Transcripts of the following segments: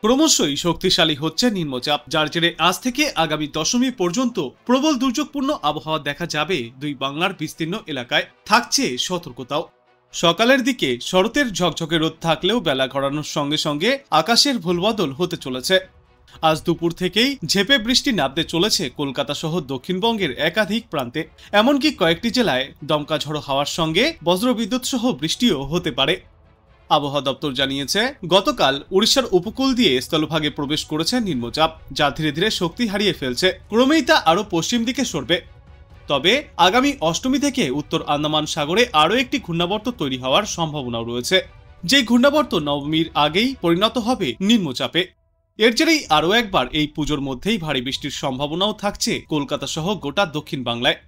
ক্রমশই শক্তিশালী হচ্ছে নিম্নচাপ, যার জেরে আজ থেকে আগামী দশমী পর্যন্ত প্রবল দুর্যোগপূর্ণ আবহাওয়া দেখা যাবে। দুই বাংলার বিস্তীর্ণ এলাকায় থাকছে সতর্কতাও। সকালের দিকে শরতের ঝকঝকে রোদ থাকলেও বেলা গড়ানোর সঙ্গে সঙ্গে আকাশের ভুলবদল হতে চলেছে। আজ দুপুর থেকেই ঝেঁপে বৃষ্টি নামতে চলেছে কলকাতা সহ দক্ষিণবঙ্গের একাধিক প্রান্তে। এমনকি কয়েকটি জেলায় দমকা ঝড়ো হাওয়ার সঙ্গে বজ্রবিদ্যুৎ সহ বৃষ্টিও হতে পারে। আবহাওয়া দপ্তর জানিয়েছে, গতকাল উড়িষ্যার উপকূল দিয়ে স্থলভাগে প্রবেশ করেছে নিম্নচাপ, যা ধীরে ধীরে শক্তি হারিয়ে ফেলছে। ক্রমেই তা আরও পশ্চিম দিকে সরবে। তবে আগামী অষ্টমী থেকে উত্তর আন্দামান সাগরে আরও একটি ঘূর্ণাবর্ত তৈরি হওয়ার সম্ভাবনাও রয়েছে, যে ঘূর্ণাবর্ত নবমীর আগেই পরিণত হবে নিম্নচাপে। এর জেরেই আরও একবার এই পুজোর মধ্যেই ভারী বৃষ্টির সম্ভাবনাও থাকছে কলকাতা সহ গোটা দক্ষিণ বাংলায়।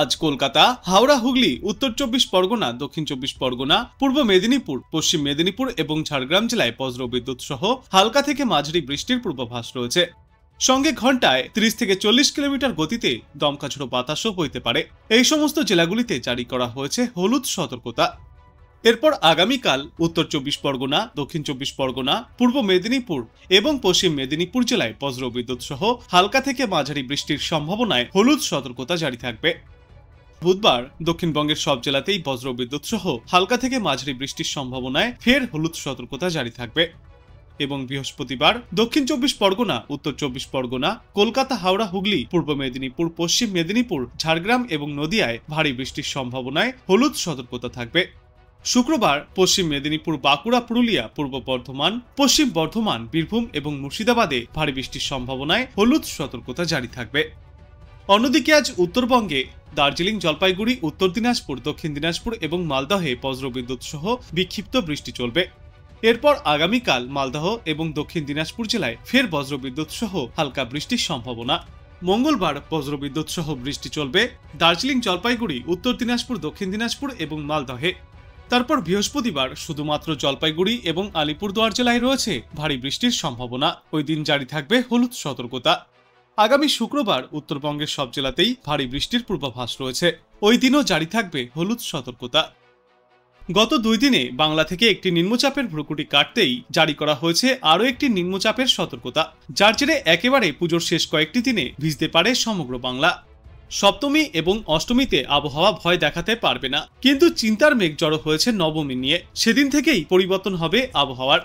আজ কলকাতা, হাওড়া, হুগলি, উত্তর চব্বিশ পরগনা, দক্ষিণ চব্বিশ পরগনা, পূর্ব মেদিনীপুর, পশ্চিম মেদিনীপুর এবং ঝাড়গ্রাম জেলায় বজ্রবিদ্যুৎ সহ হালকা থেকে মাঝারি বৃষ্টির পূর্বাভাস রয়েছে। সঙ্গে ঘন্টায় 30 থেকে 40 কিলোমিটার গতিতে দমকা ঝোড়ো বাতাসও বইতে পারে। এই সমস্ত জেলাগুলিতে জারি করা হয়েছে হলুদ সতর্কতা। এরপর আগামীকাল উত্তর চব্বিশ পরগনা, দক্ষিণ চব্বিশ পরগনা, পূর্ব মেদিনীপুর এবং পশ্চিম মেদিনীপুর জেলায় বজ্রবিদ্যুৎ সহ হালকা থেকে মাঝারি বৃষ্টির সম্ভাবনায় হলুদ সতর্কতা জারি থাকবে। বুধবার দক্ষিণবঙ্গের সব জেলাতেই বজ্রবিদ্যুৎ সহ হালকা থেকে মাঝারি বৃষ্টির সম্ভাবনায় ফের হলুদ সতর্কতা জারি থাকবে। এবং বৃহস্পতিবার দক্ষিণ চব্বিশ পরগনা, উত্তর চব্বিশ পরগনা, কলকাতা, হাওড়া, হুগলি, পূর্ব মেদিনীপুর, পশ্চিম মেদিনীপুর, ঝাড়গ্রাম এবং নদিয়ায় ভারী বৃষ্টির সম্ভাবনায় হলুদ সতর্কতা থাকবে। শুক্রবার পশ্চিম মেদিনীপুর, বাঁকুড়া, পুরুলিয়া, পূর্ব বর্ধমান, পশ্চিম বর্ধমান, বীরভূম এবং মুর্শিদাবাদে ভারী বৃষ্টির সম্ভাবনায় হলুদ সতর্কতা জারি থাকবে। অন্যদিকে আজ উত্তরবঙ্গে দার্জিলিং, জলপাইগুড়ি, উত্তর দিনাজপুর, দক্ষিণ দিনাজপুর এবং মালদহে বজ্রবিদ্যুৎ সহ বিক্ষিপ্ত বৃষ্টি চলবে। এরপর আগামীকাল মালদহ এবং দক্ষিণ দিনাজপুর জেলায় ফের বজ্রবিদ্যুৎ সহ হালকা বৃষ্টির সম্ভাবনা। মঙ্গলবার বজ্রবিদ্যুৎ সহ বৃষ্টি চলবে দার্জিলিং, জলপাইগুড়ি, উত্তর দিনাজপুর, দক্ষিণ দিনাজপুর এবং মালদহে। তারপর বৃহস্পতিবার শুধুমাত্র জলপাইগুড়ি এবং আলিপুরদুয়ার জেলায় রয়েছে ভারী বৃষ্টির সম্ভাবনা। ওই দিন জারি থাকবে হলুদ সতর্কতা। আগামী শুক্রবার উত্তরবঙ্গের সব জেলাতেই ভারী বৃষ্টির পূর্বাভাস রয়েছে। ওই দিনও জারি থাকবে হলুদ সতর্কতা। গত 2 দিনে বাংলা থেকে একটি নিম্নচাপের ভ্রুকুটি কাটতেই জারি করা হয়েছে আরও একটি নিম্নচাপের সতর্কতা, যার জেরে একেবারে পুজোর শেষ কয়েকটি দিনে ভিজতে পারে সমগ্র বাংলা। সপ্তমী এবং অষ্টমীতে আবহাওয়া ভয় দেখাতে পারবে না, কিন্তু চিন্তার মেঘ জড়ো হয়েছে নবমী নিয়ে। সেদিন থেকেই পরিবর্তন হবে আবহাওয়ার।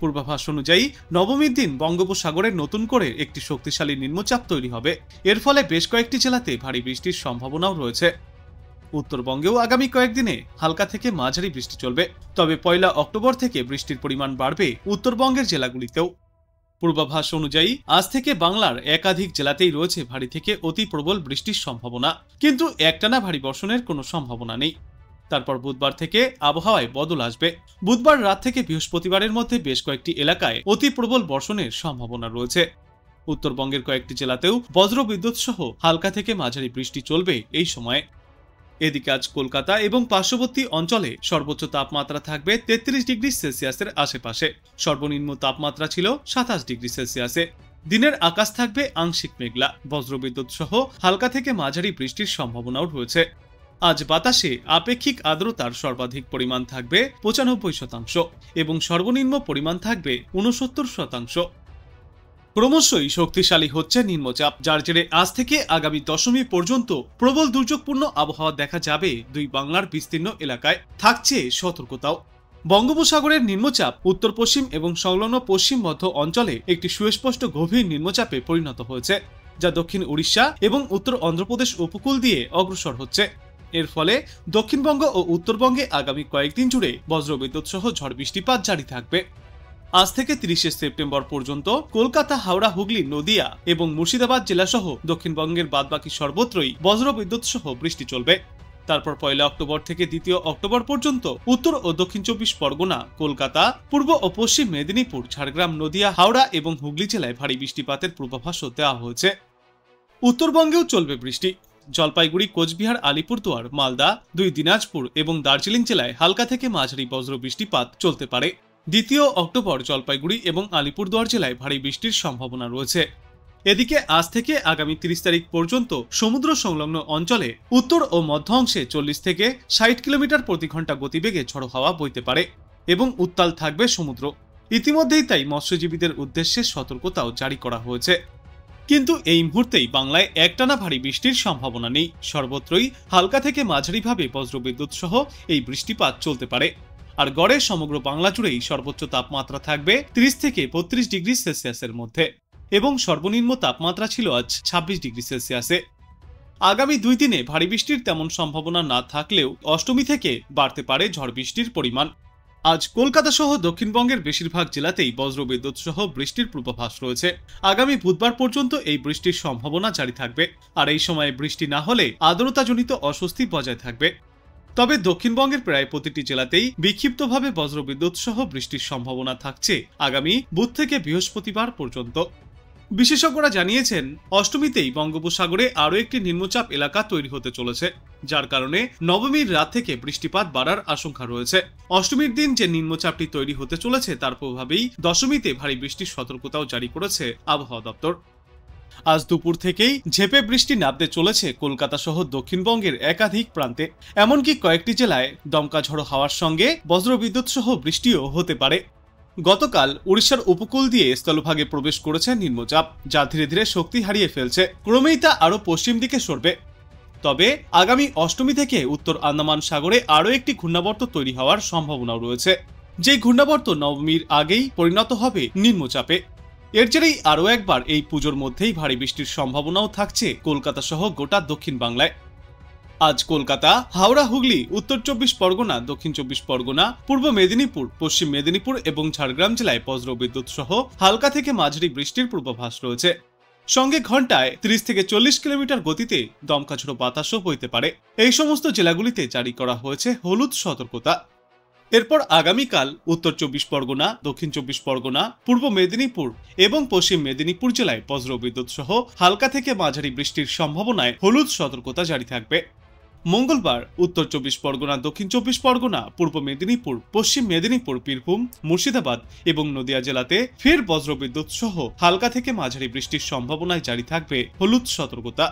পূর্বাভাস অনুযায়ী নবমীর দিন বঙ্গোপসাগরে নতুন করে একটি শক্তিশালী নিম্নচাপ তৈরি হবে। এর ফলে বেশ কয়েকটি জেলাতে ভারী বৃষ্টির সম্ভাবনাও রয়েছে। উত্তরবঙ্গেও আগামী কয়েকদিনে হালকা থেকে মাঝারি বৃষ্টি চলবে। তবে 1 অক্টোবর থেকে বৃষ্টির পরিমাণ বাড়বে উত্তরবঙ্গের জেলাগুলিতেও। পূর্বাভাস অনুযায়ী আজ থেকে বাংলার একাধিক জেলাতেই রয়েছে ভারী থেকে অতি প্রবল বৃষ্টির সম্ভাবনা, কিন্তু একটানা ভারী বর্ষণের কোনো সম্ভাবনা নেই। তারপর বুধবার থেকে আবহাওয়ায় বদল আসবে। বুধবার রাত থেকে বৃহস্পতিবারের মধ্যে বেশ কয়েকটি এলাকায় অতি প্রবল বর্ষণের সম্ভাবনা রয়েছে। উত্তরবঙ্গের কয়েকটি জেলাতেও বজ্রবিদ্যুৎ সহ হালকা থেকে মাঝারি বৃষ্টি চলবে এই সময়ে। এদিকে আজ কলকাতা এবং পার্শ্ববর্তী অঞ্চলে সর্বোচ্চ তাপমাত্রা থাকবে 33 ডিগ্রি সেলসিয়াসের আশেপাশে। সর্বনিম্ন তাপমাত্রা ছিল 27 ডিগ্রি সেলসিয়াসে। দিনের আকাশ থাকবে আংশিক মেঘলা। বজ্রবিদ্যুৎ সহ হালকা থেকে মাঝারি বৃষ্টির সম্ভাবনাও রয়েছে। আজ বাতাসে আপেক্ষিক আর্দ্রতার সর্বাধিক পরিমাণ থাকবে 95% এবং সর্বনিম্ন পরিমাণ থাকবে 69%। ক্রমশই শক্তিশালী হচ্ছে নিম্নচাপ, যার জেরে আজ থেকে আগামী দশমী পর্যন্ত প্রবল দুর্যোগপূর্ণ আবহাওয়া দেখা যাবে। দুই বাংলার বিস্তীর্ণ এলাকায় থাকছে সতর্কতাও। বঙ্গোপসাগরের নিম্নচাপ উত্তর পশ্চিম এবং সংলগ্ন পশ্চিম মধ্য অঞ্চলে একটি সুস্পষ্ট গভীর নিম্নচাপে পরিণত হয়েছে, যা দক্ষিণ উড়িষ্যা এবং উত্তর অন্ধ্রপ্রদেশ উপকূল দিয়ে অগ্রসর হচ্ছে। এর ফলে দক্ষিণবঙ্গ ও উত্তরবঙ্গে আগামী কয়েকদিন জুড়ে বজ্রবিদ্যুৎ সহ ঝড় বৃষ্টিপাত জারি থাকবে। আজ থেকে 30 সেপ্টেম্বর পর্যন্ত কলকাতা, হাওড়া, হুগলি, নদিয়া এবং মুর্শিদাবাদ জেলাসহ দক্ষিণবঙ্গের বাদবাকি সর্বত্রই বজ্রবিদ্যুৎ সহ বৃষ্টি চলবে। তারপর 1 অক্টোবর থেকে 2 অক্টোবর পর্যন্ত উত্তর ও দক্ষিণ চব্বিশ পরগনা, কলকাতা, পূর্ব ও পশ্চিম মেদিনীপুর, ঝাড়গ্রাম, নদিয়া, হাওড়া এবং হুগলি জেলায় ভারী বৃষ্টিপাতের পূর্বাভাসও দেওয়া হয়েছে। উত্তরবঙ্গেও চলবে বৃষ্টি। জলপাইগুড়ি, কোচবিহার, আলিপুরদুয়ার, মালদা, 2 দিনাজপুর এবং দার্জিলিং জেলায় হালকা থেকে মাঝারি বজ্র বৃষ্টিপাত চলতে পারে। 2 অক্টোবর জলপাইগুড়ি এবং আলিপুরদুয়ার জেলায় ভারী বৃষ্টির সম্ভাবনা রয়েছে। এদিকে আজ থেকে আগামী 30 তারিখ পর্যন্ত সমুদ্র সংলগ্ন অঞ্চলে উত্তর ও মধ্য অংশে 40 থেকে 60 কিলোমিটার প্রতি ঘন্টা গতিবেগে ঝড়ো হাওয়া বইতে পারে এবং উত্তাল থাকবে সমুদ্র। ইতিমধ্যেই তাই মৎস্যজীবীদের উদ্দেশ্যে সতর্কতাও জারি করা হয়েছে। কিন্তু এই মুহূর্তেই বাংলায় একটানা ভারী বৃষ্টির সম্ভাবনা নেই। সর্বত্রই হালকা থেকে মাঝারিভাবে বজ্রবিদ্যুৎ সহ এই বৃষ্টিপাত চলতে পারে। আর গড়ে সমগ্র বাংলা জুড়েই সর্বোচ্চ তাপমাত্রা থাকবে 30 থেকে 32 ডিগ্রি সেলসিয়াসের মধ্যে এবং সর্বনিম্ন তাপমাত্রা ছিল আজ 26 ডিগ্রি সেলসিয়াসে। আগামী 2 দিনে ভারী বৃষ্টির তেমন সম্ভাবনা না থাকলেও অষ্টমী থেকে বাড়তে পারে ঝড় বৃষ্টির পরিমাণ। আজ কলকাতা সহ দক্ষিণবঙ্গের বেশিরভাগ জেলাতেই বজ্রবিদ্যুৎ সহ বৃষ্টির পূর্বাভাস রয়েছে। আগামী বুধবার পর্যন্ত এই বৃষ্টির সম্ভাবনা জারি থাকবে। আর এই সময়ে বৃষ্টি না হলে আর্দ্রতাজনিত অস্বস্তি বজায় থাকবে। তবে দক্ষিণবঙ্গের প্রায় প্রতিটি জেলাতেই বিক্ষিপ্তভাবে বজ্রবিদ্যুৎ সহ বৃষ্টির সম্ভাবনা থাকছে আগামী বুধ থেকে বৃহস্পতিবার পর্যন্ত। বিশেষজ্ঞরা জানিয়েছেন, অষ্টমীতেই বঙ্গোপসাগরে আরও একটি নিম্নচাপ এলাকা তৈরি হতে চলেছে, যার কারণে নবমীর রাত থেকে বৃষ্টিপাত বাড়ার আশঙ্কা রয়েছে। অষ্টমীর দিন যে নিম্নচাপটি তৈরি হতে চলেছে তার প্রভাবেই দশমীতে ভারী বৃষ্টির সতর্কতাও জারি করেছে আবহাওয়া দপ্তর। আজ দুপুর থেকেই ঝেঁপে বৃষ্টি নামতে চলেছে কলকাতা সহ দক্ষিণবঙ্গের একাধিক প্রান্তে। এমনকি কয়েকটি জেলায় দমকা ঝড়ো হাওয়ার সঙ্গে বজ্রবিদ্যুৎ সহ বৃষ্টিও হতে পারে। গতকাল উড়িষ্যার উপকূল দিয়ে স্থলভাগে প্রবেশ করেছে নিম্নচাপ, যা ধীরে ধীরে শক্তি হারিয়ে ফেলছে। ক্রমেই তা আরও পশ্চিম দিকে সরবে। তবে আগামী অষ্টমী থেকে উত্তর আন্দামান সাগরে আরও একটি ঘূর্ণাবর্ত তৈরি হওয়ার সম্ভাবনাও রয়েছে, যে ঘূর্ণাবর্ত নবমীর আগেই পরিণত হবে নিম্নচাপে। এর জেরেই আরও একবার এই পুজোর মধ্যেই ভারী বৃষ্টির সম্ভাবনাও থাকছে কলকাতা সহ গোটা দক্ষিণ বাংলায়। আজ কলকাতা, হাওড়া, হুগলি, উত্তর 24 পরগনা, দক্ষিণ 24 পরগনা, পূর্ব মেদিনীপুর, পশ্চিম মেদিনীপুর এবং ঝাড়গ্রাম জেলায় বজ্রবিদ্যুৎ সহ হালকা থেকে মাঝারি বৃষ্টির পূর্বাভাস রয়েছে। সঙ্গে ঘন্টায় 30 থেকে 40 কিলোমিটার গতিতে দমকা ঝোড়ো বাতাসও বইতে পারে। এই সমস্ত জেলাগুলিতে জারি করা হয়েছে হলুদ সতর্কতা। এরপর আগামীকাল উত্তর 24 পরগনা, দক্ষিণ 24 পরগনা, পূর্ব মেদিনীপুর এবং পশ্চিম মেদিনীপুর জেলায় বজ্রবিদ্যুৎ সহ হালকা থেকে মাঝারি বৃষ্টির সম্ভাবনায় হলুদ সতর্কতা জারি থাকবে। মঙ্গলবার উত্তর 24 পরগনা, দক্ষিণ 24 পরগনা, পূর্ব মেদিনীপুর, পশ্চিম মেদিনীপুর, বীরভূম, মুর্শিদাবাদ এবং নদিয়া জেলাতে ফের বজ্রবিদ্যুৎ সহ হালকা থেকে মাঝারি বৃষ্টির সম্ভাবনায় জারি থাকবে হলুদ সতর্কতা।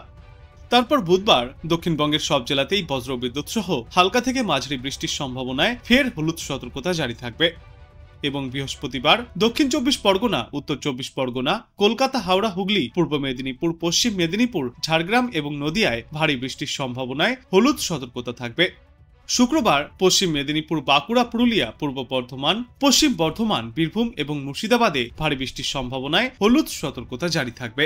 তারপর বুধবার দক্ষিণবঙ্গের সব জেলাতেই বজ্রবিদ্যুৎ সহ হালকা থেকে মাঝারি বৃষ্টির সম্ভাবনায় ফের হলুদ সতর্কতা জারি থাকবে এবং বৃহস্পতিবার দক্ষিণ 24 পরগনা, উত্তর 24 পরগনা, কলকাতা, হাওড়া, হুগলি, পূর্ব মেদিনীপুর, পশ্চিম মেদিনীপুর, ঝাড়গ্রাম এবং নদিয়ায় ভারী বৃষ্টির সম্ভাবনায় হলুদ সতর্কতা থাকবে। শুক্রবার পশ্চিম মেদিনীপুর, বাঁকুড়া, পুরুলিয়া, পূর্ব বর্ধমান, পশ্চিম বর্ধমান, বীরভূম এবং মুর্শিদাবাদে ভারী বৃষ্টির সম্ভাবনায় হলুদ সতর্কতা জারি থাকবে।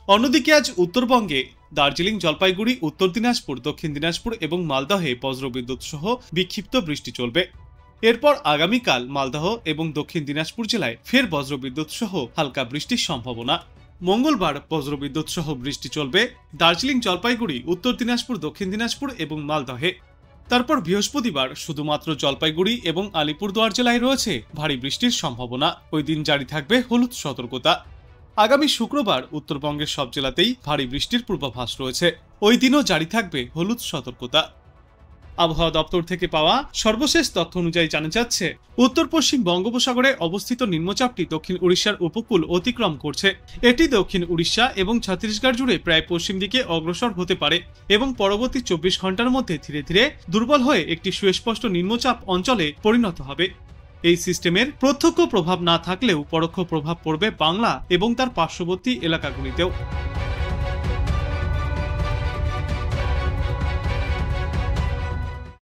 অন্যদিকে আজ উত্তরবঙ্গে দার্জিলিং, জলপাইগুড়ি, উত্তর দিনাজপুর, দক্ষিণ দিনাজপুর এবং মালদহে বজ্রবিদ্যুৎ সহ বিক্ষিপ্ত বৃষ্টি চলবে। এরপর আগামীকাল মালদহ এবং দক্ষিণ দিনাজপুর জেলায় ফের বজ্রবিদ্যুৎ সহ হালকা বৃষ্টির সম্ভাবনা। মঙ্গলবার বজ্রবিদ্যুৎ সহ বৃষ্টি চলবে দার্জিলিং, জলপাইগুড়ি, উত্তর দিনাজপুর, দক্ষিণ দিনাজপুর এবং মালদহে। তারপর বৃহস্পতিবার শুধুমাত্র জলপাইগুড়ি এবং আলিপুরদুয়ার জেলায় রয়েছে ভারী বৃষ্টির সম্ভাবনা। ওই দিন জারি থাকবে হলুদ সতর্কতা। আগামী শুক্রবার উত্তরবঙ্গের সব জেলাতেই ভারী বৃষ্টির পূর্বাভাস রয়েছে। ওই দিনও জারি থাকবে হলুদ সতর্কতা। আবহাওয়া দপ্তর থেকে পাওয়া সর্বশেষ তথ্য অনুযায়ী জানা যাচ্ছে, উত্তর পশ্চিম বঙ্গোপসাগরে অবস্থিত নিম্নচাপটি দক্ষিণ উড়িষ্যার উপকূল অতিক্রম করছে। এটি দক্ষিণ উড়িষ্যা এবং ছত্তিশগড় জুড়ে প্রায় পশ্চিম দিকে অগ্রসর হতে পারে এবং পরবর্তী 24 ঘন্টার মধ্যে ধীরে ধীরে দুর্বল হয়ে একটি সুস্পষ্ট নিম্নচাপ অঞ্চলে পরিণত হবে। এই সিস্টেমের প্রত্যক্ষ প্রভাব না থাকলেও পরোক্ষ প্রভাব পড়বে বাংলা এবং তার পার্শ্ববর্তী এলাকাগুলিতেও।